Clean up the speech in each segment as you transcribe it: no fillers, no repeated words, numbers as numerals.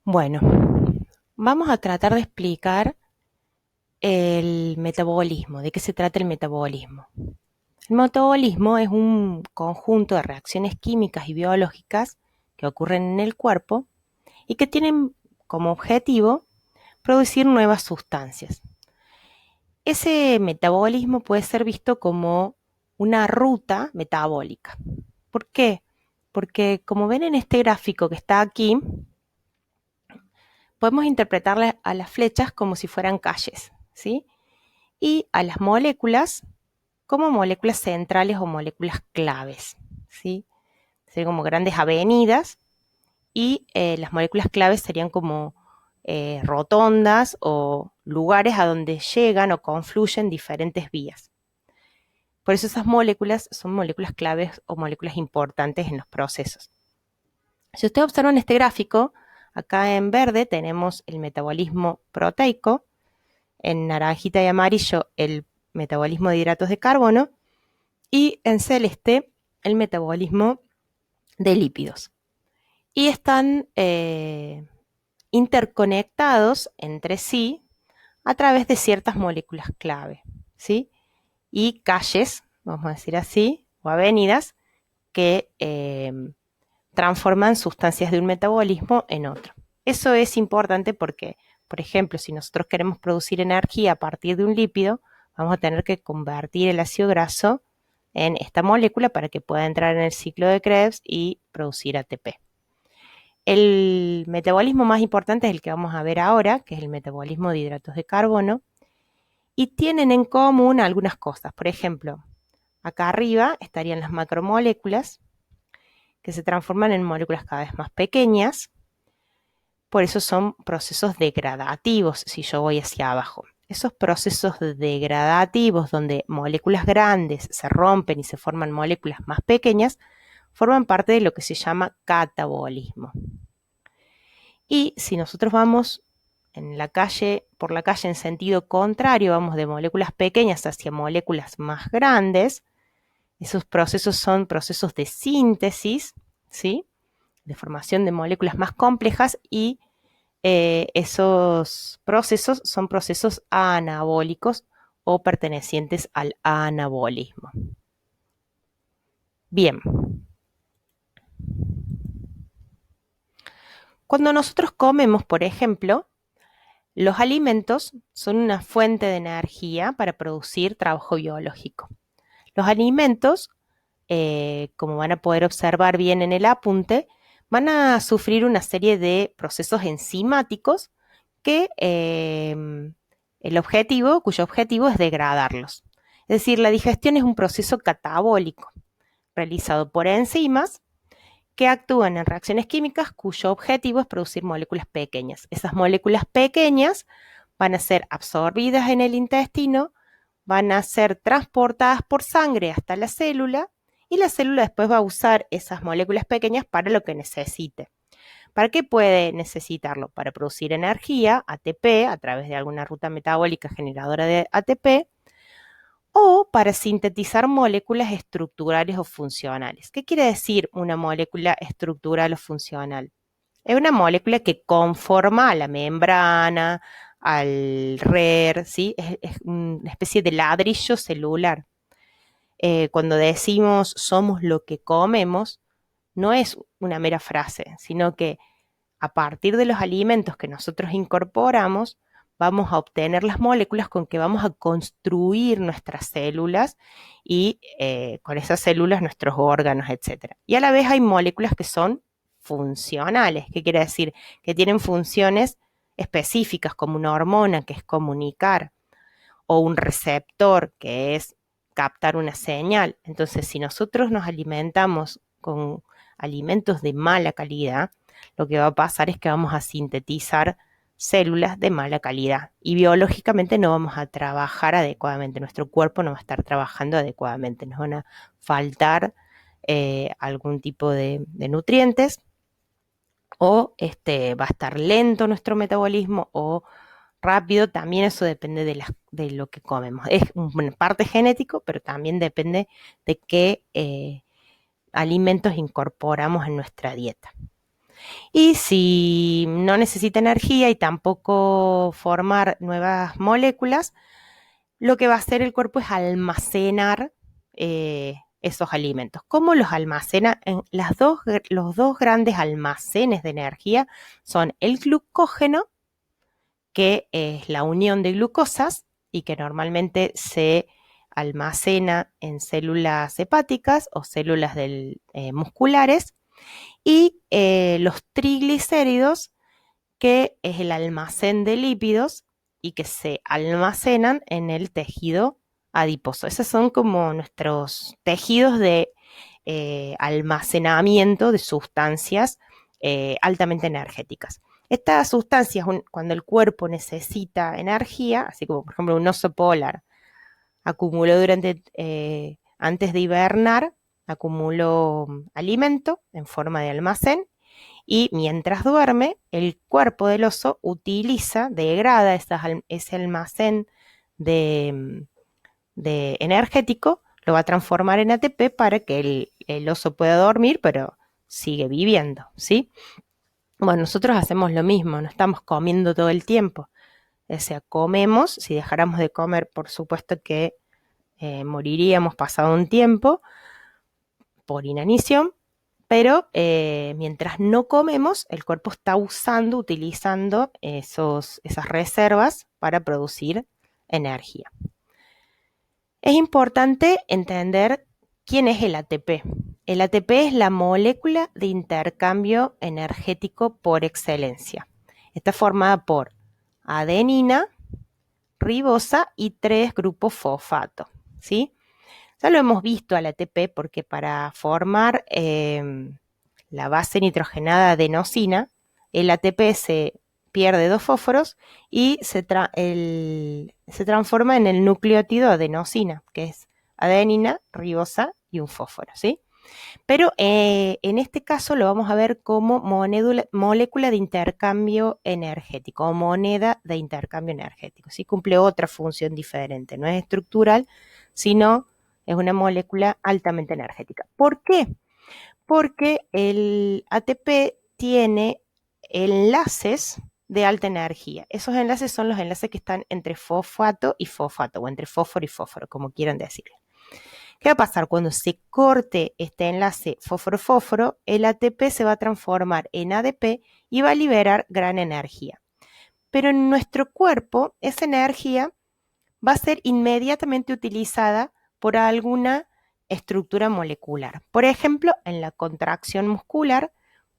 Bueno, vamos a tratar de explicar el metabolismo, de qué se trata el metabolismo. El metabolismo es un conjunto de reacciones químicas y biológicas que ocurren en el cuerpo y que tienen como objetivo producir nuevas sustancias. Ese metabolismo puede ser visto como una ruta metabólica. ¿Por qué? Porque como ven en este gráfico que está aquí, podemos interpretarle a las flechas como si fueran calles, ¿sí? Y a las moléculas como moléculas centrales o moléculas claves, ¿sí? Serían como grandes avenidas y las moléculas claves serían como rotondas o lugares a donde llegan o confluyen diferentes vías. Por eso esas moléculas son moléculas claves o moléculas importantes en los procesos. Si ustedes observan este gráfico, acá en verde tenemos el metabolismo proteico, en naranjita y amarillo el metabolismo de hidratos de carbono y en celeste el metabolismo de lípidos. Y están interconectados entre sí a través de ciertas moléculas clave, ¿sí? Y calles, vamos a decir así, o avenidas que transforman sustancias de un metabolismo en otro. Eso es importante porque, por ejemplo, si nosotros queremos producir energía a partir de un lípido, vamos a tener que convertir el ácido graso en esta molécula para que pueda entrar en el ciclo de Krebs y producir ATP. El metabolismo más importante es el que vamos a ver ahora, que es el metabolismo de hidratos de carbono, y tienen en común algunas cosas. Por ejemplo, acá arriba estarían las macromoléculas, que se transforman en moléculas cada vez más pequeñas. Por eso son procesos degradativos si yo voy hacia abajo. Esos procesos degradativos donde moléculas grandes se rompen y se forman moléculas más pequeñas forman parte de lo que se llama catabolismo. Y si nosotros vamos en la calle, por la calle en sentido contrario, vamos de moléculas pequeñas hacia moléculas más grandes, esos procesos son procesos de síntesis, ¿sí? De formación de moléculas más complejas y esos procesos son procesos anabólicos o pertenecientes al anabolismo. Bien, cuando nosotros comemos, por ejemplo, los alimentos son una fuente de energía para producir trabajo biológico. Los alimentos, como van a poder observar bien en el apunte, van a sufrir una serie de procesos enzimáticos que cuyo objetivo es degradarlos. Es decir, la digestión es un proceso catabólico realizado por enzimas que actúan en reacciones químicas cuyo objetivo es producir moléculas pequeñas. Esas moléculas pequeñas van a ser absorbidas en el intestino, van a ser transportadas por sangre hasta la célula y la célula después va a usar esas moléculas pequeñas para lo que necesite. ¿Para qué puede necesitarlo? Para producir energía, ATP, a través de alguna ruta metabólica generadora de ATP, o para sintetizar moléculas estructurales o funcionales. ¿Qué quiere decir una molécula estructural o funcional? Es una molécula que conforma a la membrana, al RER, ¿sí? Es una especie de ladrillo celular. Cuando decimos somos lo que comemos, no es una mera frase, sino que a partir de los alimentos que nosotros incorporamos, vamos a obtener las moléculas con que vamos a construir nuestras células y con esas células nuestros órganos, etc. Y a la vez hay moléculas que son funcionales. ¿Qué quiere decir? Que tienen funciones específicas como una hormona que es comunicar o un receptor que es captar una señal. Entonces, si nosotros nos alimentamos con alimentos de mala calidad, lo que va a pasar es que vamos a sintetizar células de mala calidad y biológicamente no vamos a trabajar adecuadamente, nuestro cuerpo no va a estar trabajando adecuadamente, nos van a faltar algún tipo de nutrientes o va a estar lento nuestro metabolismo o rápido, también eso depende de lo que comemos. Es una parte genético, pero también depende de qué alimentos incorporamos en nuestra dieta. Y si no necesita energía y tampoco formar nuevas moléculas, lo que va a hacer el cuerpo es almacenar esos alimentos. ¿Cómo los almacena? Los dos grandes almacenes de energía son el glucógeno, que es la unión de glucosas y que normalmente se almacena en células hepáticas o células musculares, y los triglicéridos, que es el almacén de lípidos y que se almacenan en el tejido adiposo. Esos son como nuestros tejidos de almacenamiento de sustancias altamente energéticas. Estas sustancias, cuando el cuerpo necesita energía, así como por ejemplo un oso polar acumuló antes de hibernar, acumuló alimento en forma de almacén, y mientras duerme, el cuerpo del oso degrada ese almacén de, de energético, lo va a transformar en ATP para que el oso pueda dormir, pero sigue viviendo, ¿sí? Bueno, nosotros hacemos lo mismo, no estamos comiendo todo el tiempo. O sea, comemos, si dejáramos de comer, por supuesto que moriríamos pasado un tiempo por inanición, pero mientras no comemos, el cuerpo está utilizando esas reservas para producir energía. Es importante entender quién es el ATP. El ATP es la molécula de intercambio energético por excelencia. Está formada por adenina, ribosa y 3 grupos fosfato, ¿sí? Ya lo hemos visto al ATP porque para formar la base nitrogenada adenosina, el ATP se pierde 2 fósforos y se transforma en el nucleótido adenosina, que es adenina, ribosa y un fósforo, ¿sí? Pero en este caso lo vamos a ver como molécula de intercambio energético o moneda de intercambio energético, ¿sí? Cumple otra función diferente, no es estructural, sino es una molécula altamente energética. ¿Por qué? Porque el ATP tiene enlaces de alta energía. Esos enlaces son los enlaces que están entre fosfato y fosfato, o entre fósforo y fósforo, como quieran decirlo. ¿Qué va a pasar? Cuando se corte este enlace fósforo-fósforo, el ATP se va a transformar en ADP y va a liberar gran energía. Pero en nuestro cuerpo, esa energía va a ser inmediatamente utilizada por alguna estructura molecular. Por ejemplo, en la contracción muscular,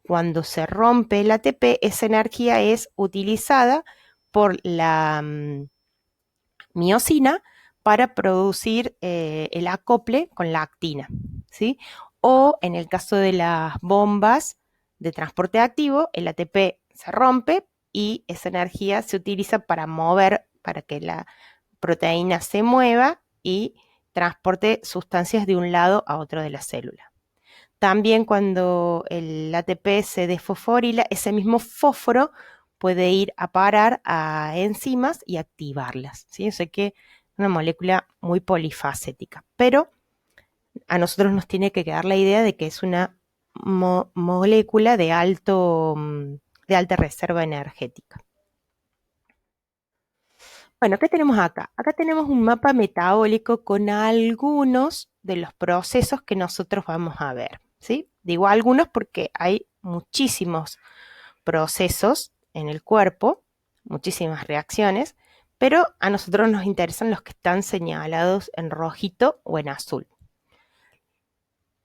cuando se rompe el ATP, esa energía es utilizada por la miosina para producir el acople con la actina, ¿sí? O en el caso de las bombas de transporte activo, el ATP se rompe y esa energía se utiliza para mover, para que la proteína se mueva y transporte sustancias de un lado a otro de la célula. También cuando el ATP se desfosforila, ese mismo fósforo puede ir a parar a enzimas y activarlas, ¿sí? O sea que es una molécula muy polifacética, pero a nosotros nos tiene que quedar la idea de que es una molécula de alta reserva energética. Bueno, ¿qué tenemos acá? Acá tenemos un mapa metabólico con algunos de los procesos que nosotros vamos a ver, ¿sí? Digo algunos porque hay muchísimos procesos en el cuerpo, muchísimas reacciones, pero a nosotros nos interesan los que están señalados en rojito o en azul.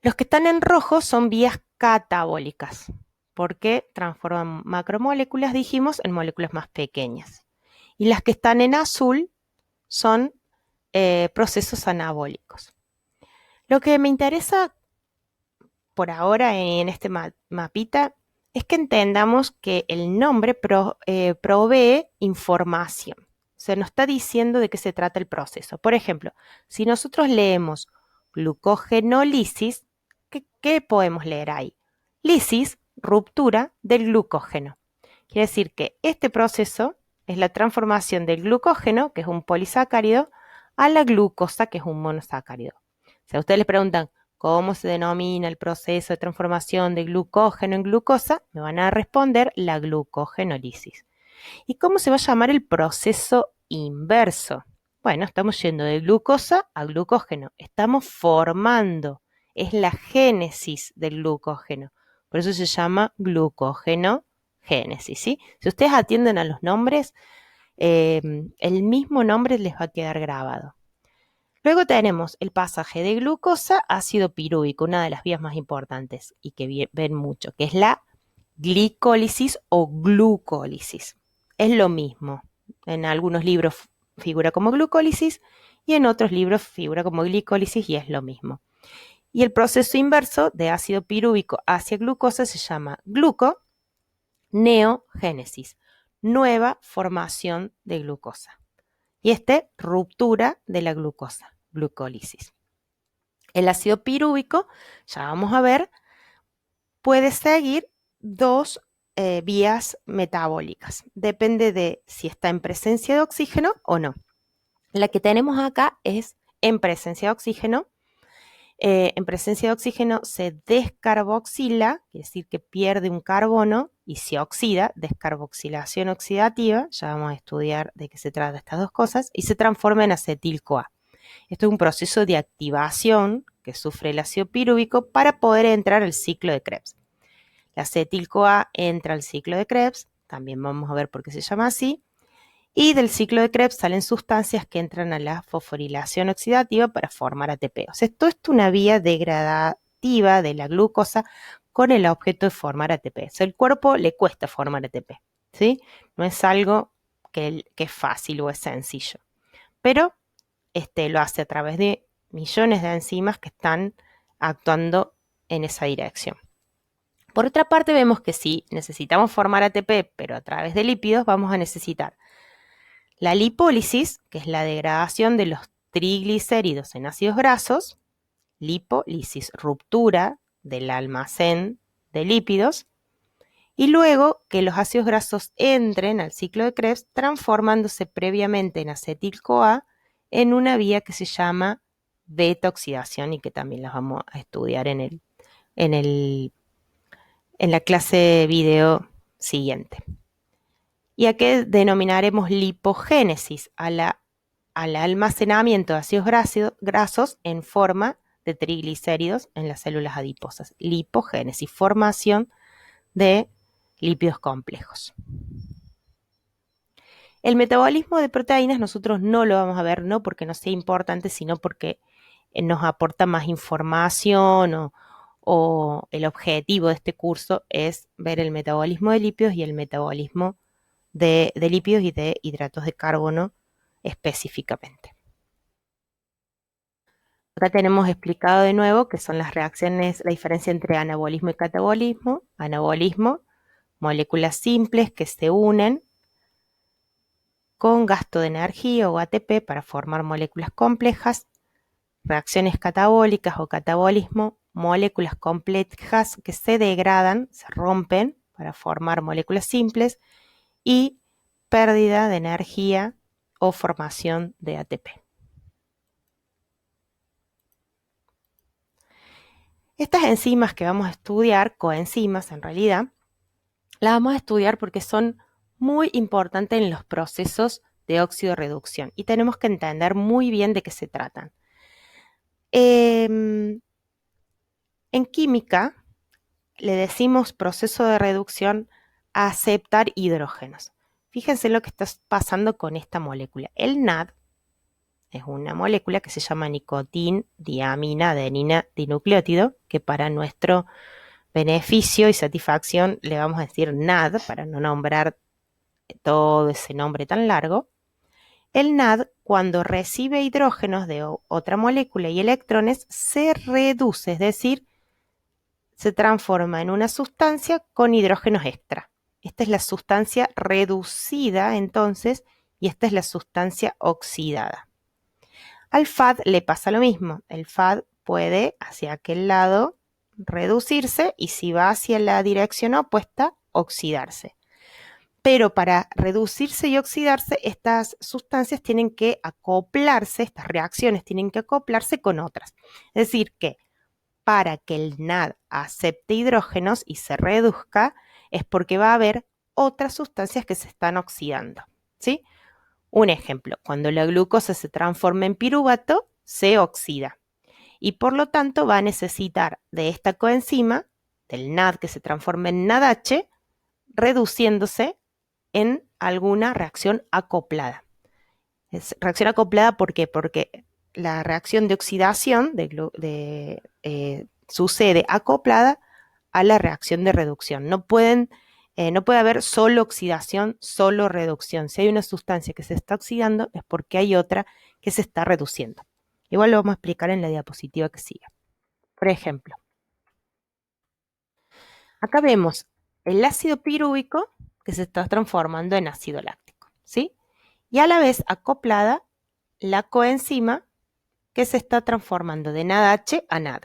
Los que están en rojo son vías catabólicas, porque transforman macromoléculas, dijimos, en moléculas más pequeñas. Y las que están en azul son procesos anabólicos. Lo que me interesa por ahora en este mapita es que entendamos que el nombre provee información. O sea, nos está diciendo de qué se trata el proceso. Por ejemplo, si nosotros leemos glucogenólisis, ¿qué podemos leer ahí? Lisis, ruptura del glucógeno. Quiere decir que este proceso es la transformación del glucógeno, que es un polisacárido, a la glucosa, que es un monosacárido. O sea, ustedes les preguntan, ¿cómo se denomina el proceso de transformación de glucógeno en glucosa? Me van a responder la glucogenólisis. ¿Y cómo se va a llamar el proceso inverso? Bueno, estamos yendo de glucosa a glucógeno. Estamos formando. Es la génesis del glucógeno. Por eso se llama glucogenogénesis, ¿sí? Si ustedes atienden a los nombres, el mismo nombre les va a quedar grabado. Luego tenemos el pasaje de glucosa a ácido pirúvico, una de las vías más importantes y que ven mucho, que es la glicólisis o glucólisis. Es lo mismo. En algunos libros figura como glucólisis y en otros libros figura como glicólisis y es lo mismo. Y el proceso inverso de ácido pirúvico hacia glucosa se llama gluconeogénesis, nueva formación de glucosa. Y ruptura de la glucosa, glucólisis. El ácido pirúvico, ya vamos a ver, puede seguir dos vías metabólicas. Depende de si está en presencia de oxígeno o no. La que tenemos acá es en presencia de oxígeno. En presencia de oxígeno se descarboxila, quiere decir que pierde un carbono y se oxida, descarboxilación oxidativa, ya vamos a estudiar de qué se trata estas dos cosas, y se transforma en acetil-CoA. Esto es un proceso de activación que sufre el ácido pirúvico para poder entrar al ciclo de Krebs. La acetil-CoA entra al ciclo de Krebs, también vamos a ver por qué se llama así, y del ciclo de Krebs salen sustancias que entran a la fosforilación oxidativa para formar ATP. O sea, esto es una vía degradativa de la glucosa con el objeto de formar ATP. O sea, al cuerpo le cuesta formar ATP, ¿sí? No es algo que es fácil o es sencillo, pero lo hace a través de millones de enzimas que están actuando en esa dirección. Por otra parte, vemos que si necesitamos formar ATP, pero a través de lípidos, vamos a necesitar la lipólisis, que es la degradación de los triglicéridos en ácidos grasos, lipólisis, ruptura del almacén de lípidos, y luego que los ácidos grasos entren al ciclo de Krebs, transformándose previamente en acetil-CoA en una vía que se llama beta-oxidación y que también las vamos a estudiar en la clase video siguiente. Y a qué denominaremos lipogénesis, al almacenamiento de ácidos grasos en forma de triglicéridos en las células adiposas. Lipogénesis, formación de lípidos complejos. El metabolismo de proteínas nosotros no lo vamos a ver, no porque no sea importante, sino porque nos aporta más información o el objetivo de este curso es ver el metabolismo de lípidos y el metabolismo de lípidos y de hidratos de carbono específicamente. Acá tenemos explicado de nuevo qué son las reacciones, la diferencia entre anabolismo y catabolismo. Anabolismo, moléculas simples que se unen con gasto de energía o ATP para formar moléculas complejas. Reacciones catabólicas o catabolismo, moléculas complejas que se degradan, se rompen para formar moléculas simples. Y pérdida de energía o formación de ATP. Estas enzimas que vamos a estudiar, coenzimas en realidad, las vamos a estudiar porque son muy importantes en los procesos de oxidorreducción y tenemos que entender muy bien de qué se tratan. En química le decimos proceso de reducción a aceptar hidrógenos. Fíjense lo que está pasando con esta molécula. El NAD es una molécula que se llama nicotindiamina adenina dinucleótido, que para nuestro beneficio y satisfacción le vamos a decir NAD, para no nombrar todo ese nombre tan largo. El NAD, cuando recibe hidrógenos de otra molécula y electrones, se reduce, es decir, se transforma en una sustancia con hidrógenos extra. Esta es la sustancia reducida, entonces, y esta es la sustancia oxidada. Al FAD le pasa lo mismo. El FAD puede hacia aquel lado reducirse y si va hacia la dirección opuesta, oxidarse. Pero para reducirse y oxidarse, estas sustancias tienen que acoplarse, estas reacciones tienen que acoplarse con otras. Es decir, que para que el NAD acepte hidrógenos y se reduzca es porque va a haber otras sustancias que se están oxidando, ¿sí? Un ejemplo, cuando la glucosa se transforma en piruvato, se oxida y por lo tanto va a necesitar de esta coenzima, del NAD que se transforma en NADH, reduciéndose en alguna reacción acoplada. Reacción acoplada, ¿por qué? Porque la reacción de oxidación sucede acoplada a la reacción de reducción. No puede haber solo oxidación, solo reducción. Si hay una sustancia que se está oxidando es porque hay otra que se está reduciendo. Igual lo vamos a explicar en la diapositiva que sigue. Por ejemplo, acá vemos el ácido pirúvico que se está transformando en ácido láctico, ¿sí? Y a la vez acoplada la coenzima que se está transformando de NADH a NAD.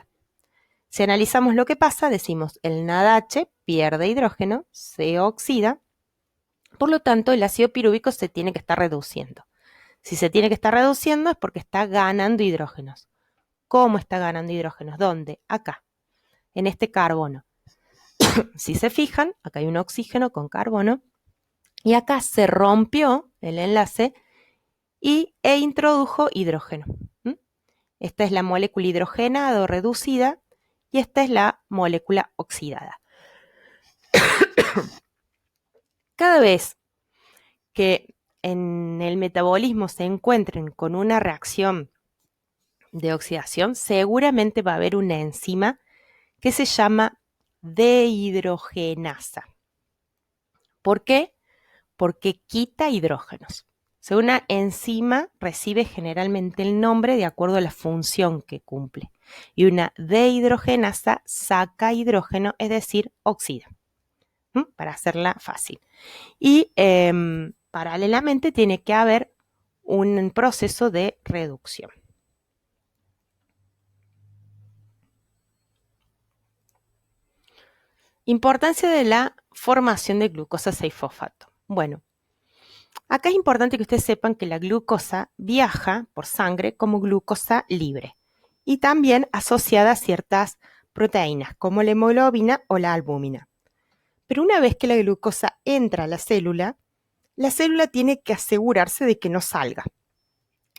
Si analizamos lo que pasa, decimos el NADH pierde hidrógeno, se oxida, por lo tanto el ácido pirúvico se tiene que estar reduciendo. Si se tiene que estar reduciendo es porque está ganando hidrógenos. ¿Cómo está ganando hidrógenos? ¿Dónde? Acá, en este carbono. Si se fijan, acá hay un oxígeno con carbono y acá se rompió el enlace e introdujo hidrógeno. Esta es la molécula hidrogenada o reducida y esta es la molécula oxidada. Cada vez que en el metabolismo se encuentren con una reacción de oxidación, seguramente va a haber una enzima que se llama dehidrogenasa. ¿Por qué? Porque quita hidrógenos. O sea, una enzima recibe generalmente el nombre de acuerdo a la función que cumple. Y una dehidrogenasa saca hidrógeno, es decir, oxida. Para hacerla fácil. Y paralelamente tiene que haber un proceso de reducción. Importancia de la formación de glucosa 6-fosfato. Bueno, acá es importante que ustedes sepan que la glucosa viaja por sangre como glucosa libre y también asociada a ciertas proteínas como la hemoglobina o la albúmina. Pero una vez que la glucosa entra a la célula tiene que asegurarse de que no salga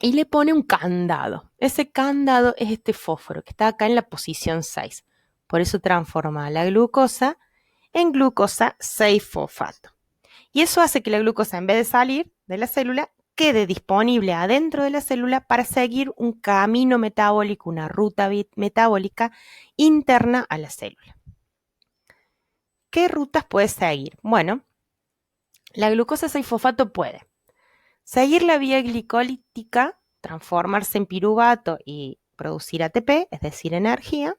y le pone un candado. Ese candado es este fósforo que está acá en la posición 6. Por eso transforma la glucosa en glucosa 6-fosfato. Y eso hace que la glucosa, en vez de salir de la célula, quede disponible adentro de la célula para seguir un camino metabólico, una ruta metabólica interna a la célula. ¿Qué rutas puede seguir? Bueno, la glucosa 6-fosfato puede seguir la vía glicolítica, transformarse en piruvato y producir ATP, es decir, energía.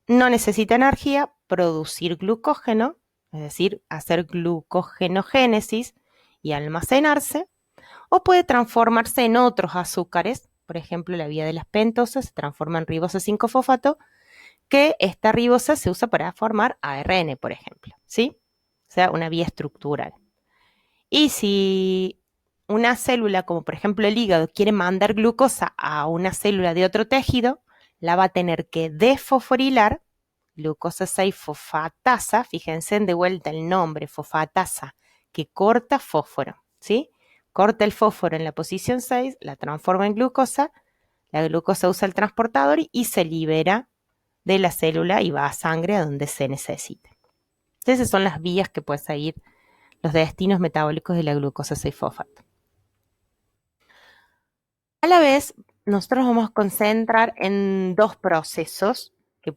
No necesita energía, producir glucógeno, es decir, hacer glucogenogénesis y almacenarse, o puede transformarse en otros azúcares, por ejemplo, la vía de las pentosas se transforma en ribosa 5-fosfato, que esta ribosa se usa para formar ARN, por ejemplo, ¿sí? O sea, una vía estructural. Y si una célula, como por ejemplo el hígado, quiere mandar glucosa a una célula de otro tejido, la va a tener que desfosforilar, glucosa 6-fosfatasa, fíjense de vuelta el nombre, fosfatasa, que corta fósforo, ¿sí? Corta el fósforo en la posición 6, la transforma en glucosa, la glucosa usa el transportador y se libera de la célula y va a sangre a donde se necesite. Entonces, esas son las vías que puede seguir los destinos metabólicos de la glucosa 6-fosfato. A la vez, nosotros vamos a concentrar en dos procesos que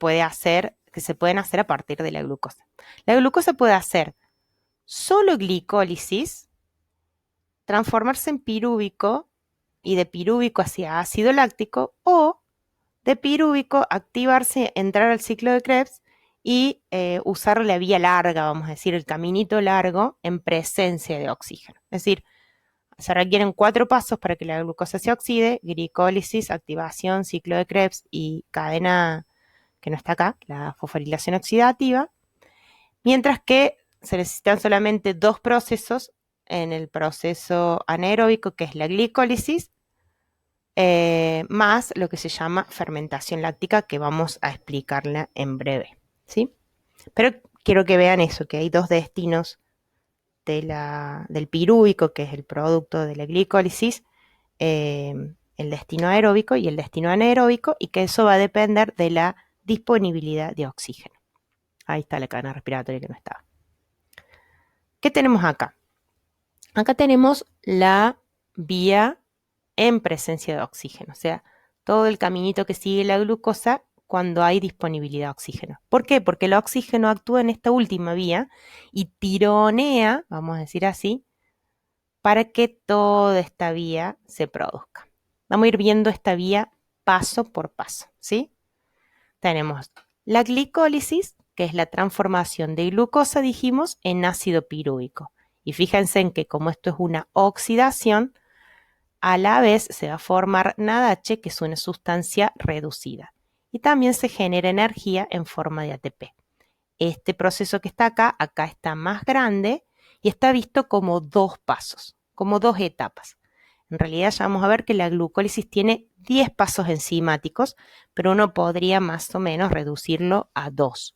se pueden hacer a partir de la glucosa. La glucosa puede hacer solo glicólisis, transformarse en pirúvico y de pirúvico hacia ácido láctico, o de pirúvico activarse, entrar al ciclo de Krebs y usar la vía larga, vamos a decir, el caminito largo en presencia de oxígeno. Es decir, se requieren 4 pasos para que la glucosa se oxide: glicólisis, activación, ciclo de Krebs y cadena que no está acá, la fosforilación oxidativa, mientras que se necesitan solamente 2 procesos en el proceso anaeróbico, que es la glicólisis, más lo que se llama fermentación láctica, que vamos a explicarla en breve, ¿sí? Pero quiero que vean eso, que hay dos destinos del pirúvico, que es el producto de la glicólisis, el destino aeróbico y el destino anaeróbico, y que eso va a depender de la disponibilidad de oxígeno. Ahí está la cadena respiratoria que no estaba. ¿Qué tenemos acá? Acá tenemos la vía en presencia de oxígeno, o sea, todo el caminito que sigue la glucosa cuando hay disponibilidad de oxígeno. ¿Por qué? Porque el oxígeno actúa en esta última vía y tironea, vamos a decir así, para que toda esta vía se produzca. Vamos a ir viendo esta vía paso por paso, ¿sí? Tenemos la glicólisis, que es la transformación de glucosa, dijimos, en ácido pirúvico. Y fíjense en que como esto es una oxidación, a la vez se va a formar NADH, que es una sustancia reducida. Y también se genera energía en forma de ATP. Este proceso que está acá está más grande y está visto como dos pasos, como dos etapas. En realidad ya vamos a ver que la glucólisis tiene 10 pasos enzimáticos, pero uno podría más o menos reducirlo a dos.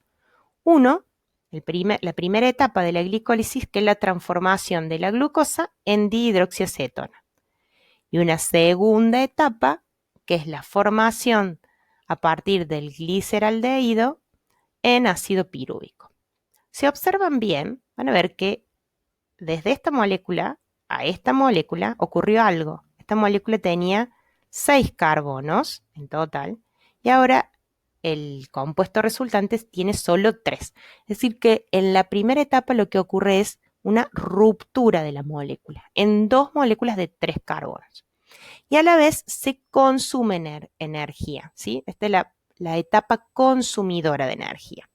Uno, la primera etapa de la glicólisis, que es la transformación de la glucosa en dihidroxiacetona. Y una segunda etapa, que es la formación a partir del gliceraldehído en ácido pirúvico. Si observan bien, van a ver que desde esta molécula a esta molécula ocurrió algo. Esta molécula tenía 6 carbonos en total y ahora el compuesto resultante tiene solo 3. Es decir que en la primera etapa lo que ocurre es una ruptura de la molécula en dos moléculas de 3 carbonos. Y a la vez se consume energía, ¿sí? Esta es la etapa consumidora de energía.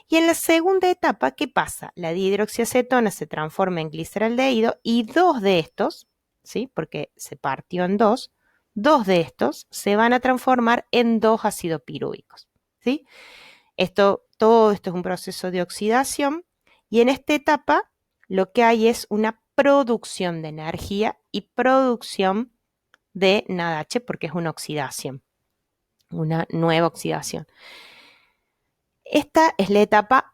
Y en la segunda etapa, ¿qué pasa? La dihidroxiacetona se transforma en gliceraldehído y dos de estos, ¿sí? Porque se partió en dos de estos se van a transformar en dos ácidos pirúvicos, ¿sí? Todo esto es un proceso de oxidación y en esta etapa lo que hay es una producción de energía y producción de NADH porque es una oxidación, una nueva oxidación. Esta es la etapa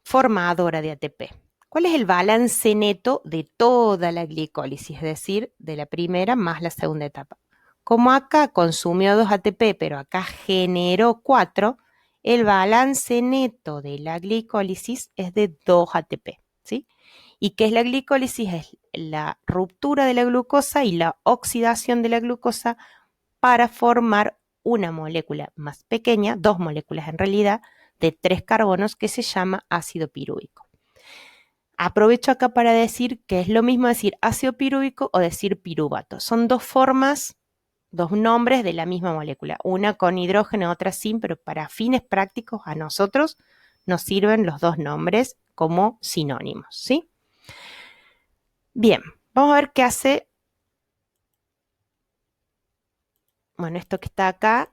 formadora de ATP. ¿Cuál es el balance neto de toda la glicólisis? Es decir, de la primera más la segunda etapa. Como acá consumió 2 ATP, pero acá generó 4, el balance neto de la glicólisis es de 2 ATP, ¿sí? ¿Y qué es la glicólisis? Es la ruptura de la glucosa y la oxidación de la glucosa para formar una molécula más pequeña, dos moléculas en realidad, de 3 carbonos que se llama ácido pirúvico. Aprovecho acá para decir que es lo mismo decir ácido pirúvico o decir piruvato. Son dos formas, dos nombres de la misma molécula, una con hidrógeno, otra sin, pero para fines prácticos a nosotros nos sirven los dos nombres como sinónimos, ¿sí? Bien, vamos a ver qué hace. Bueno, esto que está acá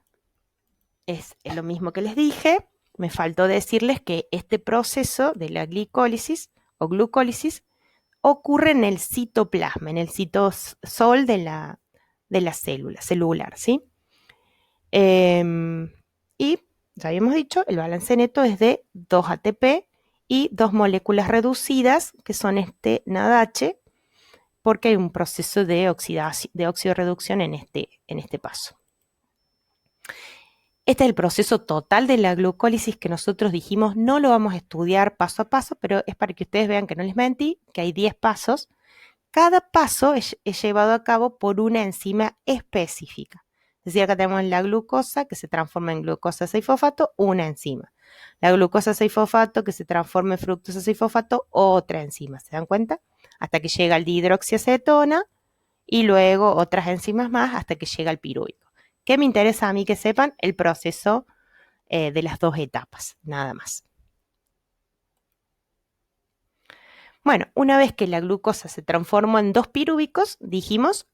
es lo mismo que les dije. Me faltó decirles que este proceso de la glicólisis o glucólisis ocurre en el citoplasma, en el citosol de la célula celular, ¿sí? Y ya habíamos dicho, el balance neto es de 2 ATP y 2 moléculas reducidas, que son este NADH, porque hay un proceso de oxidorreducción en este paso. Este es el proceso total de la glucólisis que nosotros dijimos, no lo vamos a estudiar paso a paso, pero es para que ustedes vean que no les mentí, que hay 10 pasos. Cada paso es llevado a cabo por una enzima específica. Es decir, acá tenemos la glucosa que se transforma en glucosa 6-fosfato, una enzima. La glucosa 6-fosfato que se transforma en fructosa 6-fosfato, otra enzima. ¿Se dan cuenta? Hasta que llega el dihidroxiacetona y luego otras enzimas más hasta que llega el pirúvico. ¿Qué me interesa a mí que sepan? El proceso de las dos etapas, nada más. Bueno, una vez que la glucosa se transformó en dos pirúvicos, dijimos,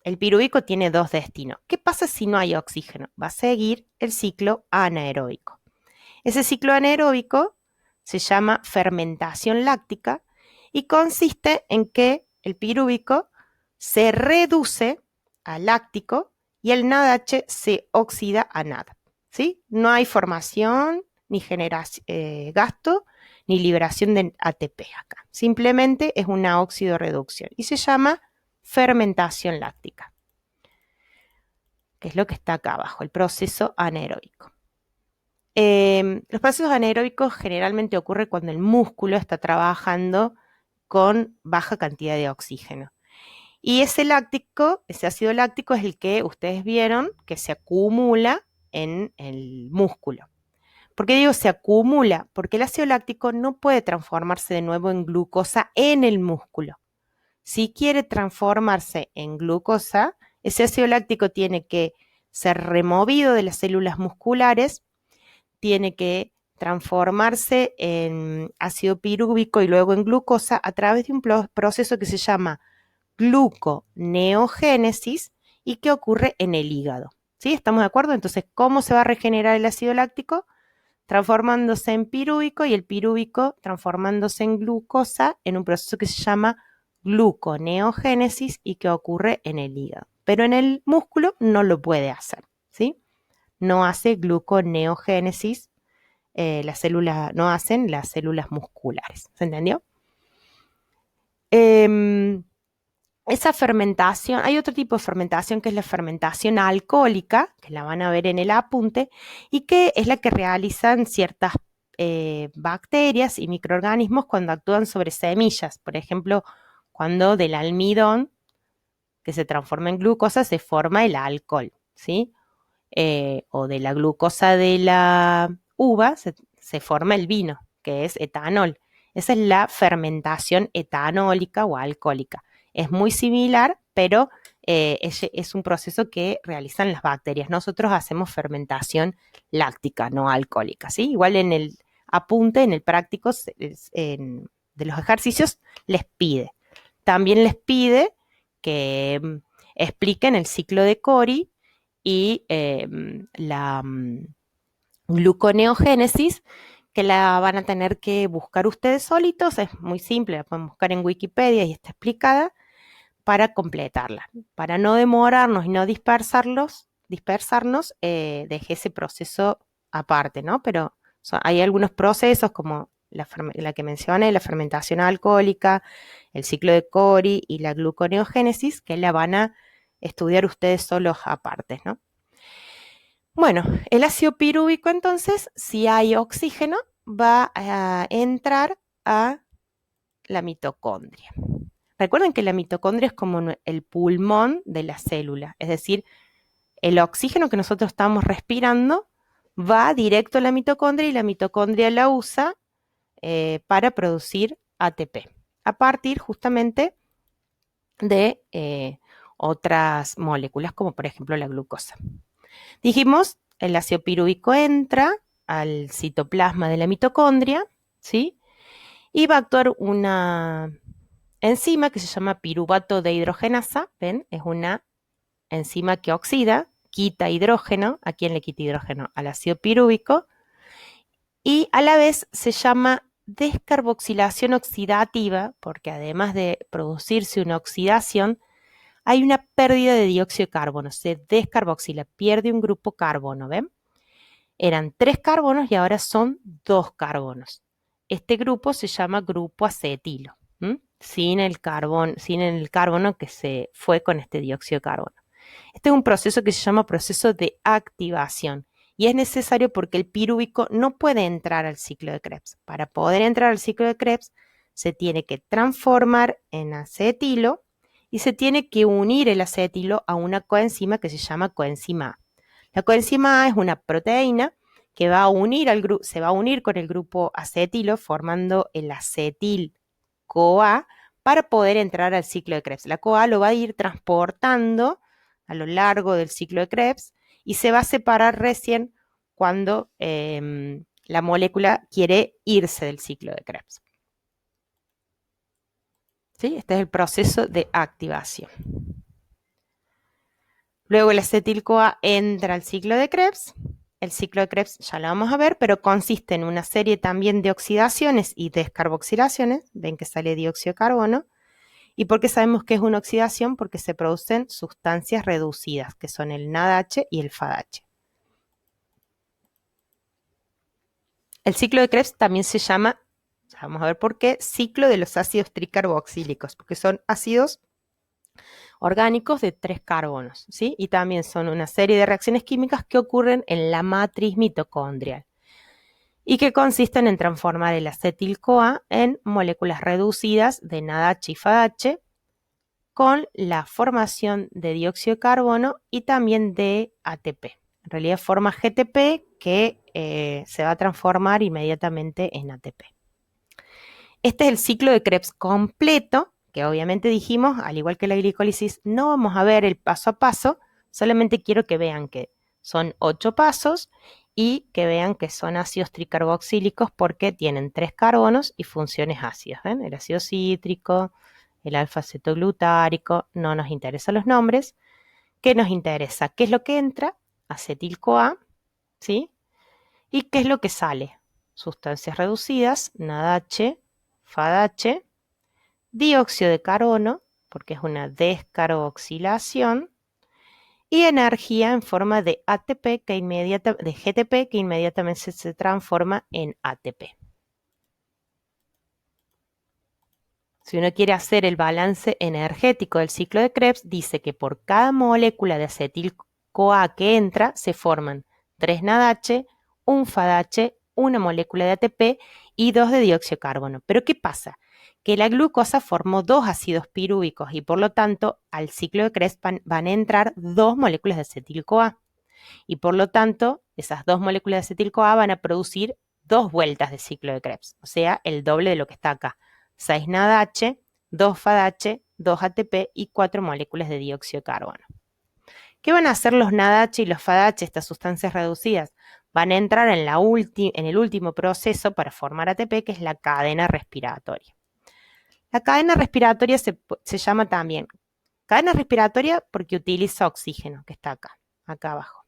el pirúvico tiene dos destinos. ¿Qué pasa si no hay oxígeno? Va a seguir el ciclo anaeróbico. Ese ciclo anaeróbico se llama fermentación láctica y consiste en que el pirúvico se reduce a láctico y el NADH se oxida a NAD. ¿Sí? No hay formación, ni gasto, ni liberación de ATP acá. Simplemente es una oxidorreducción y se llama fermentación láctica, que es lo que está acá abajo, el proceso anaeróbico. Los procesos anaeróbicos generalmente ocurren cuando el músculo está trabajando con baja cantidad de oxígeno. Y ese ácido láctico es el que ustedes vieron que se acumula en el músculo. ¿Por qué digo se acumula? Porque el ácido láctico no puede transformarse de nuevo en glucosa en el músculo. Si quiere transformarse en glucosa, ese ácido láctico tiene que ser removido de las células musculares, tiene que transformarse en ácido pirúvico y luego en glucosa a través de un proceso que se llama gluconeogénesis y que ocurre en el hígado. ¿Sí? ¿Estamos de acuerdo? Entonces, ¿cómo se va a regenerar el ácido láctico? Transformándose en pirúvico y el pirúvico transformándose en glucosa en un proceso que se llama gluconeogénesis y que ocurre en el hígado. Pero en el músculo no lo puede hacer, ¿sí? No hace gluconeogénesis, no hacen las células musculares. ¿Se entendió? Esa fermentación, hay otro tipo de fermentación que es la fermentación alcohólica, que la van a ver en el apunte, y que es la que realizan ciertas bacterias y microorganismos cuando actúan sobre semillas. Por ejemplo, cuando del almidón, que se transforma en glucosa, se forma el alcohol, ¿sí? O de la glucosa de la uva se forma el vino, que es etanol. Esa es la fermentación etanólica o alcohólica. Es muy similar, pero es un proceso que realizan las bacterias. Nosotros hacemos fermentación láctica, no alcohólica, ¿sí? Igual en el apunte, en el práctico de los ejercicios, les pide. También les pide que expliquen el ciclo de Cori y la gluconeogénesis, que la van a tener que buscar ustedes solitos. Es muy simple, la pueden buscar en Wikipedia y está explicada para completarla. Para no demorarnos y no dispersarnos, dejé ese proceso aparte, ¿no? Pero hay algunos procesos como la que mencioné, la fermentación alcohólica, el ciclo de Cori y la gluconeogénesis, que la van a estudiar ustedes solos aparte, ¿no? Bueno, el ácido pirúvico entonces, si hay oxígeno, va a entrar a la mitocondria. Recuerden que la mitocondria es como el pulmón de la célula, es decir, el oxígeno que nosotros estamos respirando va directo a la mitocondria y la mitocondria la usa para producir ATP, a partir justamente de otras moléculas, como por ejemplo la glucosa. Dijimos, el ácido pirúvico entra al citoplasma de la mitocondria, ¿sí? Y va a actuar una enzima que se llama piruvato dehidrogenasa, ¿ven? Es una enzima que oxida, quita hidrógeno. ¿A quién le quita hidrógeno? Al ácido pirúvico. Y a la vez se llama descarboxilación oxidativa, porque además de producirse una oxidación, hay una pérdida de dióxido de carbono, se descarboxila, pierde un grupo carbono, ¿ven? Eran 3 carbonos y ahora son 2 carbonos. Este grupo se llama grupo acetilo, sin el carbono que se fue con este dióxido de carbono. Este es un proceso que se llama proceso de activación y es necesario porque el pirúvico no puede entrar al ciclo de Krebs. Para poder entrar al ciclo de Krebs se tiene que transformar en acetilo y se tiene que unir el acetilo a una coenzima que se llama coenzima A. La coenzima A es una proteína que se va a unir con el grupo acetilo formando el acetil-CoA para poder entrar al ciclo de Krebs. La CoA lo va a ir transportando a lo largo del ciclo de Krebs y se va a separar recién cuando la molécula quiere irse del ciclo de Krebs. ¿Sí? Este es el proceso de activación. Luego el acetil-CoA entra al ciclo de Krebs. El ciclo de Krebs ya lo vamos a ver, pero consiste en una serie también de oxidaciones y descarboxilaciones. Ven que sale dióxido de carbono. ¿Y por qué sabemos que es una oxidación? Porque se producen sustancias reducidas, que son el NADH y el FADH. El ciclo de Krebs también se llama, vamos a ver por qué, ciclo de los ácidos tricarboxílicos, porque son ácidos orgánicos de 3 carbonos, ¿sí? Y también son una serie de reacciones químicas que ocurren en la matriz mitocondrial y que consisten en transformar el acetil-CoA en moléculas reducidas de NADH y FADH con la formación de dióxido de carbono y también de ATP. En realidad forma GTP que se va a transformar inmediatamente en ATP. Este es el ciclo de Krebs completo, que obviamente dijimos, al igual que la glicólisis, no vamos a ver el paso a paso, solamente quiero que vean que son 8 pasos y que vean que son ácidos tricarboxílicos porque tienen 3 carbonos y funciones ácidas. ¿Ven? El ácido cítrico, el alfa-acetoglutárico, no nos interesan los nombres. ¿Qué nos interesa? ¿Qué es lo que entra? Acetil-CoA, ¿sí? ¿Y qué es lo que sale? Sustancias reducidas, NADH, FADH, dióxido de carbono, porque es una descarboxilación, y energía en forma de ATP de GTP que inmediatamente se transforma en ATP. Si uno quiere hacer el balance energético del ciclo de Krebs, dice que por cada molécula de acetil-CoA que entra, se forman 3 NADH, un FADH, una molécula de ATP y 2 de dióxido de carbono. ¿Pero qué pasa? Que la glucosa formó 2 ácidos pirúvicos y por lo tanto al ciclo de Krebs van a entrar 2 moléculas de acetil-CoA. Y por lo tanto, esas 2 moléculas de acetil-CoA van a producir 2 vueltas de ciclo de Krebs, o sea, el doble de lo que está acá. 6 NADH, 2 FADH, 2 ATP y 4 moléculas de dióxido de carbono. ¿Qué van a hacer los NADH y los FADH, estas sustancias reducidas? Van a entrar en el último proceso para formar ATP, que es la cadena respiratoria. La cadena respiratoria se llama también cadena respiratoria porque utiliza oxígeno, que está acá abajo.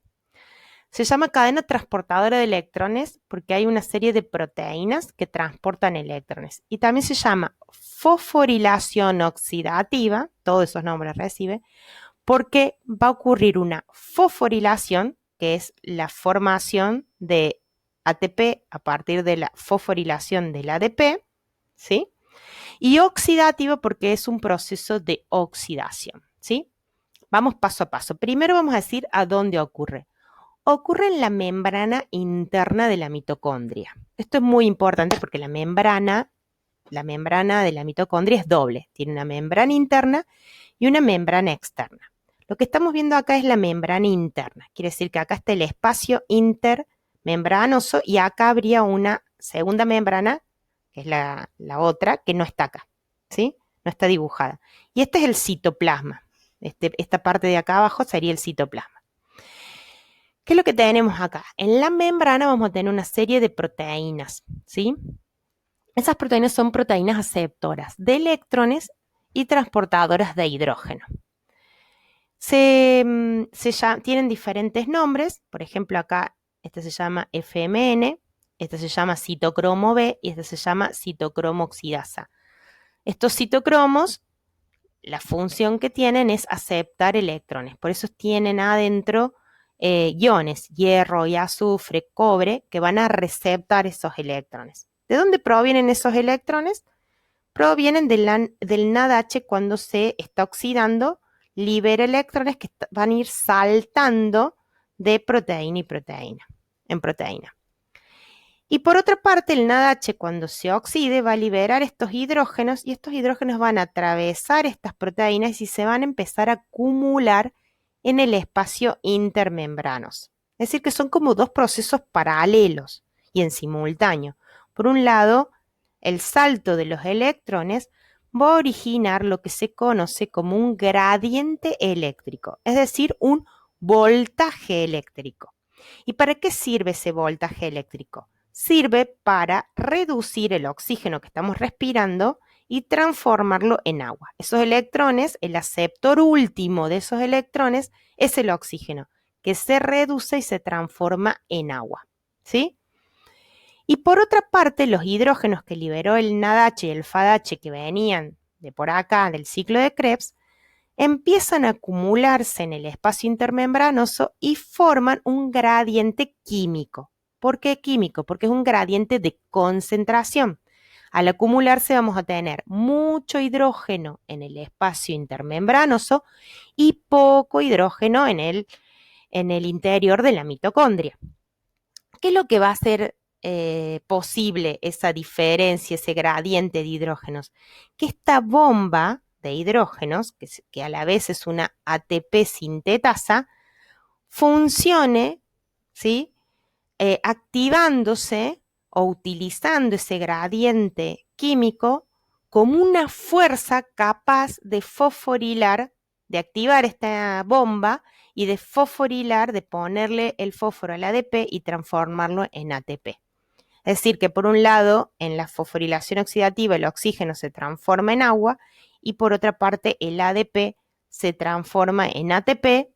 Se llama cadena transportadora de electrones porque hay una serie de proteínas que transportan electrones. Y también se llama fosforilación oxidativa, todos esos nombres recibe, porque va a ocurrir una fosforilación, que es la formación de ATP a partir de la fosforilación del ADP, ¿sí? Y oxidativa porque es un proceso de oxidación, ¿sí? Vamos paso a paso. Primero vamos a decir a dónde ocurre. Ocurre en la membrana interna de la mitocondria. Esto es muy importante porque la membrana de la mitocondria es doble. Tiene una membrana interna y una membrana externa. Lo que estamos viendo acá es la membrana interna. Quiere decir que acá está el espacio intermembranoso y acá habría una segunda membrana, que es la otra, que no está acá, ¿sí? No está dibujada. Y este es el citoplasma. Esta parte de acá abajo sería el citoplasma. ¿Qué es lo que tenemos acá? En la membrana vamos a tener una serie de proteínas, ¿sí? Esas proteínas son proteínas aceptoras de electrones y transportadoras de hidrógeno. Tienen diferentes nombres, por ejemplo acá este se llama FMN, este se llama citocromo B y este se llama citocromo oxidasa. Estos citocromos, la función que tienen es aceptar electrones, por eso tienen adentro iones, hierro y azufre, cobre, que van a receptar esos electrones. ¿De dónde provienen esos electrones? Provienen del NADH cuando se está oxidando, libera electrones que van a ir saltando de proteína y proteína, en proteína. Y por otra parte, el NADH cuando se oxide va a liberar estos hidrógenos y estos hidrógenos van a atravesar estas proteínas y se van a empezar a acumular en el espacio intermembranos. Es decir, que son como 2 procesos paralelos y en simultáneo. Por un lado, el salto de los electrones va a originar lo que se conoce como un gradiente eléctrico, es decir, un voltaje eléctrico. ¿Y para qué sirve ese voltaje eléctrico? Sirve para reducir el oxígeno que estamos respirando y transformarlo en agua. Esos electrones, el aceptor último de esos electrones es el oxígeno, que se reduce y se transforma en agua, ¿sí? Y por otra parte, los hidrógenos que liberó el NADH y el FADH que venían de por acá, del ciclo de Krebs, empiezan a acumularse en el espacio intermembranoso y forman un gradiente químico. ¿Por qué químico? Porque es un gradiente de concentración. Al acumularse vamos a tener mucho hidrógeno en el espacio intermembranoso y poco hidrógeno en el interior de la mitocondria. ¿Qué es lo que va a hacer posible esa diferencia, ese gradiente de hidrógenos? Que esta bomba de hidrógenos, que a la vez es una ATP sintetasa, funcione, ¿sí? Activándose o utilizando ese gradiente químico como una fuerza capaz de fosforilar, de activar esta bomba y de fosforilar, de ponerle el fósforo al ADP y transformarlo en ATP. Es decir, que por un lado, en la fosforilación oxidativa el oxígeno se transforma en agua y por otra parte el ADP se transforma en ATP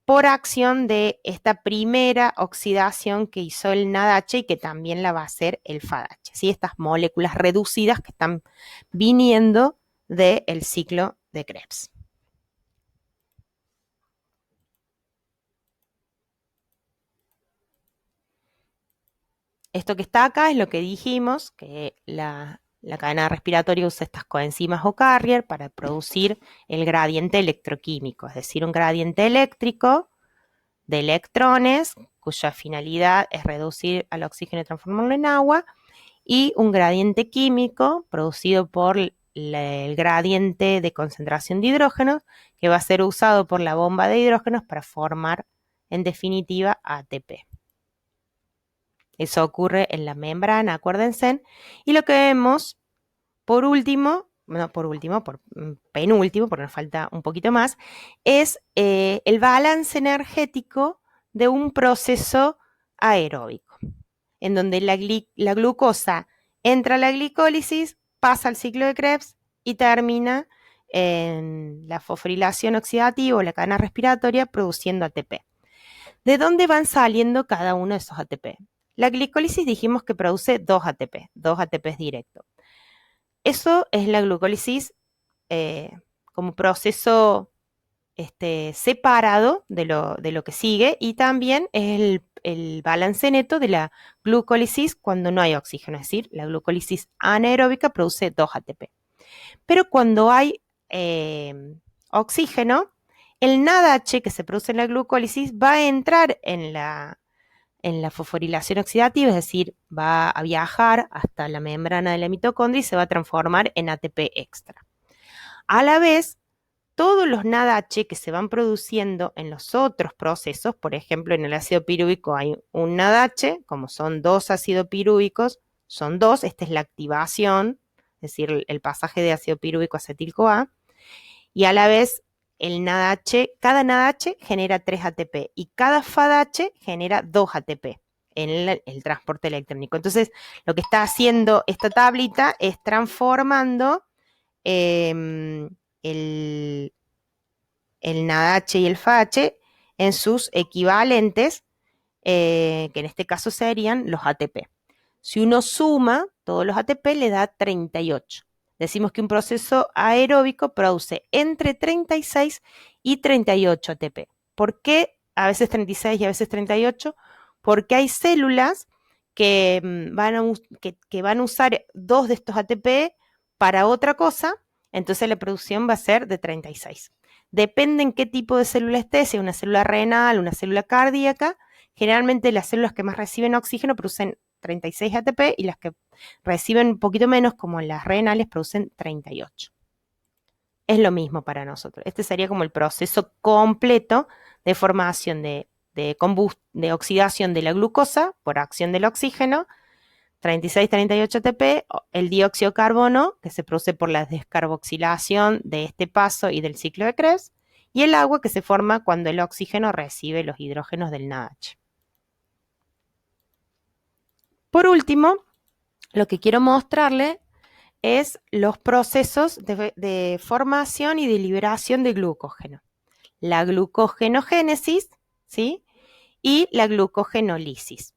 por acción de esta primera oxidación que hizo el NADH y que también la va a hacer el FADH. ¿Sí? Estas moléculas reducidas que están viniendo del ciclo de Krebs. Esto que está acá es lo que dijimos, que la cadena respiratoria usa estas coenzimas o carrier para producir el gradiente electroquímico, es decir, un gradiente eléctrico de electrones cuya finalidad es reducir al oxígeno y transformarlo en agua, y un gradiente químico producido por el gradiente de concentración de hidrógenos que va a ser usado por la bomba de hidrógenos para formar, en definitiva, ATP. Eso ocurre en la membrana, acuérdense. Y lo que vemos, por último, por penúltimo, porque nos falta un poquito más, es el balance energético de un proceso aeróbico, en donde la glucosa entra a la glicólisis, pasa al ciclo de Krebs y termina en la fosforilación oxidativa o la cadena respiratoria produciendo ATP. ¿De dónde van saliendo cada uno de esos ATP? La glicólisis dijimos que produce 2 ATP, 2 ATPs directos. Eso es la glucólisis como proceso separado de lo que sigue, y también es el balance neto de la glucólisis cuando no hay oxígeno, es decir, la glucólisis anaeróbica produce 2 ATP. Pero cuando hay oxígeno, el NADH que se produce en la glucólisis va a entrar en la fosforilación oxidativa, es decir, va a viajar hasta la membrana de la mitocondria y se va a transformar en ATP extra. A la vez, todos los NADH que se van produciendo en los otros procesos, por ejemplo, en el ácido pirúvico hay un NADH, como son 2 ácidos pirúvicos, son 2, esta es la activación, es decir, el pasaje de ácido pirúvico a acetil-CoA, y a la vez cada NADH genera 3 ATP y cada FADH genera 2 ATP en el transporte electrónico. Entonces, lo que está haciendo esta tablita es transformando el NADH y el FADH en sus equivalentes, que en este caso serían los ATP. Si uno suma todos los ATP, le da 38. Decimos que un proceso aeróbico produce entre 36 y 38 ATP. ¿Por qué a veces 36 y a veces 38? Porque hay células que van a usar 2 de estos ATP para otra cosa, entonces la producción va a ser de 36. Depende en qué tipo de célula esté, si es una célula renal, una célula cardíaca. Generalmente las células que más reciben oxígeno producen 36 ATP y las que reciben un poquito menos, como las renales, producen 38. Es lo mismo para nosotros. Este sería como el proceso completo de formación de oxidación de la glucosa por acción del oxígeno. 36-38 ATP, el dióxido de carbono, que se produce por la descarboxilación de este paso y del ciclo de Krebs, y el agua, que se forma cuando el oxígeno recibe los hidrógenos del NADH. Por último, lo que quiero mostrarles es los procesos de formación y de liberación de glucógeno. La glucogenogénesis, ¿sí? Y la glucogenólisis.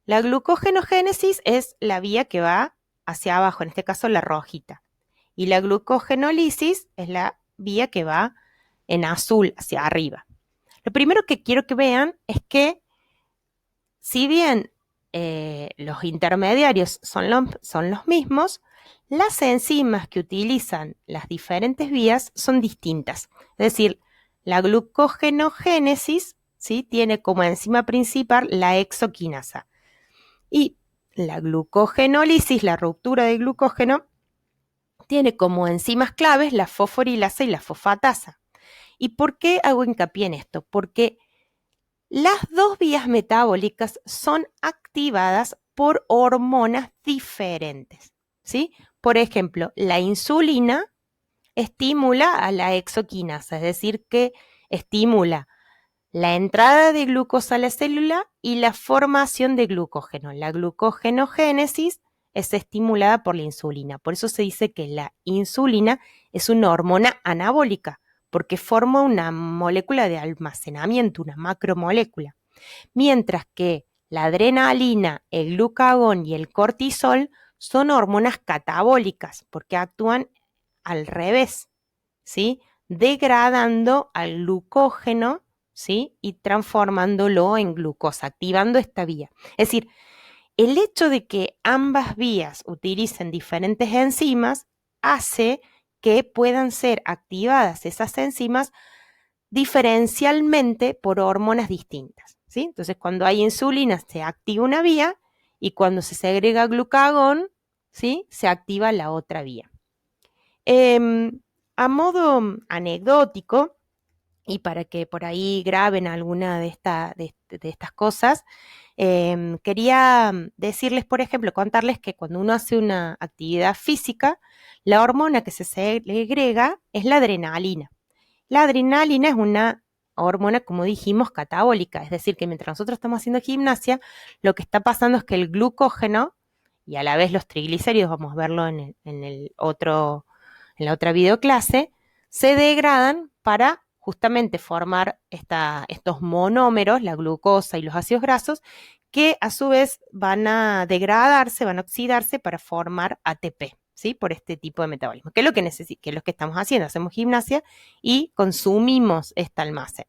La glucogenogénesis es la vía que va hacia abajo, en este caso la rojita. y la glucogenólisis es la vía que va en azul hacia arriba. Lo primero que quiero que vean es que si bien los intermediarios son los mismos, las enzimas que utilizan las diferentes vías son distintas. Es decir, la glucogenogénesis, ¿sí?, tiene como enzima principal la exoquinasa. Y la glucogenólisis, la ruptura de glucógeno, tiene como enzimas claves la fosforilasa y la fosfatasa. ¿Y por qué hago hincapié en esto? Porque las dos vías metabólicas son activadas por hormonas diferentes, ¿sí? Por ejemplo, la insulina estimula a la exoquinasa, es decir, que estimula la entrada de glucosa a la célula y la formación de glucógeno. La glucogenogénesis es estimulada por la insulina. Por eso se dice que la insulina es una hormona anabólica, porque forma una molécula de almacenamiento, una macromolécula. Mientras que la adrenalina, el glucagón y el cortisol son hormonas catabólicas, porque actúan al revés, ¿sí?, degradando al glucógeno, ¿sí?, y transformándolo en glucosa, activando esta vía. Es decir, el hecho de que ambas vías utilicen diferentes enzimas hace que puedan ser activadas esas enzimas diferencialmente por hormonas distintas, ¿sí? Entonces, cuando hay insulina se activa una vía y cuando se segrega glucagón, ¿sí?, se activa la otra vía. A modo anecdótico, y para que por ahí graben alguna de estas cosas, quería decirles, por ejemplo, contarles que cuando uno hace una actividad física, la hormona que se segrega es la adrenalina. La adrenalina es una hormona, como dijimos, catabólica, es decir, que mientras nosotros estamos haciendo gimnasia, lo que está pasando es que el glucógeno y a la vez los triglicéridos, vamos a verlo en la otra videoclase, se degradan para justamente formar estos monómeros, la glucosa y los ácidos grasos, que a su vez van a degradarse, van a oxidarse para formar ATP, ¿sí?, por este tipo de metabolismo, que es lo que que es lo que estamos haciendo, hacemos gimnasia y consumimos este almacén.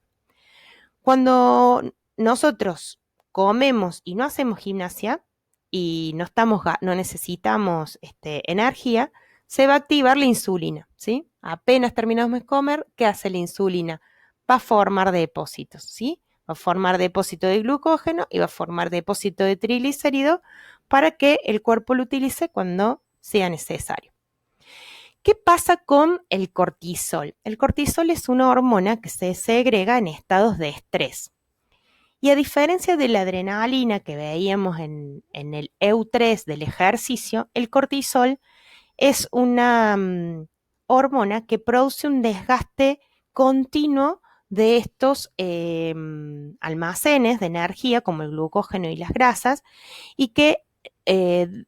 Cuando nosotros comemos y no hacemos gimnasia y no necesitamos energía, se va a activar la insulina, ¿sí? Apenas terminamos de comer, ¿qué hace la insulina? Va a formar depósitos, ¿sí? Va a formar depósito de glucógeno y va a formar depósito de triglicérido para que el cuerpo lo utilice cuando sea necesario. ¿Qué pasa con el cortisol? El cortisol es una hormona que se segrega en estados de estrés. Y a diferencia de la adrenalina que veíamos en el EU3 del ejercicio, el cortisol es una hormona que produce un desgaste continuo de estos almacenes de energía como el glucógeno y las grasas y que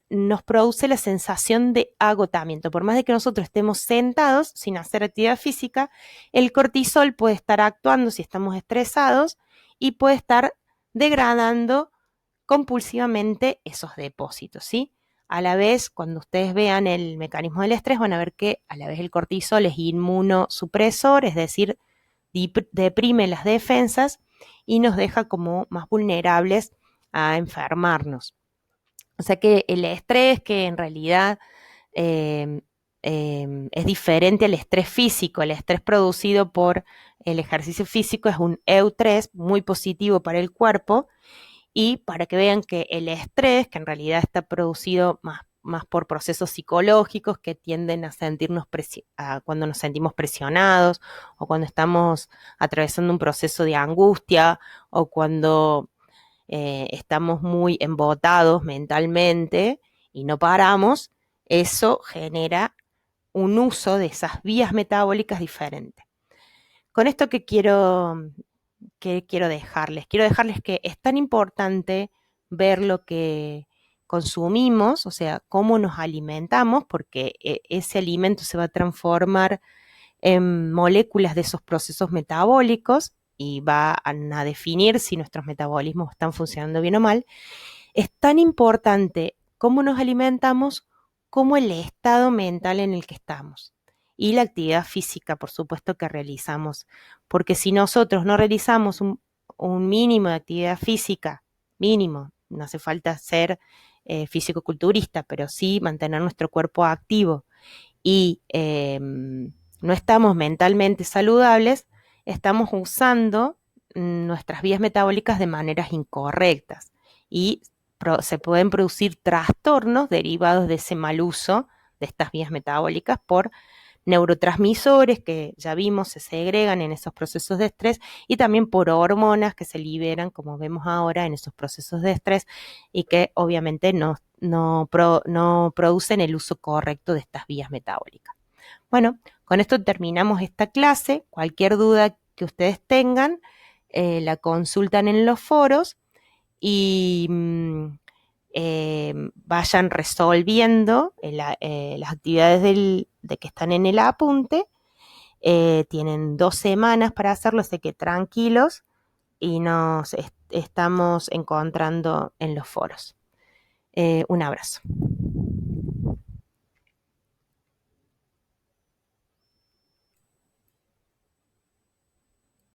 nos produce la sensación de agotamiento. Por más de que nosotros estemos sentados sin hacer actividad física, el cortisol puede estar actuando si estamos estresados y puede estar degradando compulsivamente esos depósitos, ¿sí? A la vez, cuando ustedes vean el mecanismo del estrés, van a ver que a la vez el cortisol es inmunosupresor, es decir, deprime las defensas y nos deja como más vulnerables a enfermarnos. O sea que el estrés, que en realidad es diferente al estrés físico, el estrés producido por el ejercicio físico es un EU3 muy positivo para el cuerpo, y para que vean que el estrés, que en realidad está producido más por procesos psicológicos que tienden a sentirnos cuando nos sentimos presionados o cuando estamos atravesando un proceso de angustia o cuando estamos muy embotados mentalmente y no paramos, eso genera un uso de esas vías metabólicas diferentes. Con esto que quiero dejarles que es tan importante ver lo que consumimos, o sea, cómo nos alimentamos, porque ese alimento se va a transformar en moléculas de esos procesos metabólicos y va a definir si nuestros metabolismos están funcionando bien o mal. Es tan importante cómo nos alimentamos como el estado mental en el que estamos y la actividad física, por supuesto, que realizamos. Porque si nosotros no realizamos un mínimo de actividad física, mínimo, no hace falta ser físico-culturista, pero sí mantener nuestro cuerpo activo y no estamos mentalmente saludables, estamos usando nuestras vías metabólicas de maneras incorrectas y se pueden producir trastornos derivados de ese mal uso de estas vías metabólicas por neurotransmisores que ya vimos se segregan en esos procesos de estrés y también por hormonas que se liberan, como vemos ahora, en esos procesos de estrés y que obviamente no producen el uso correcto de estas vías metabólicas. Bueno, con esto terminamos esta clase. Cualquier duda que ustedes tengan, la consultan en los foros y vayan resolviendo las actividades de que están en el apunte. Tienen 2 semanas para hacerlo, así que tranquilos y nos estamos encontrando en los foros. Un abrazo.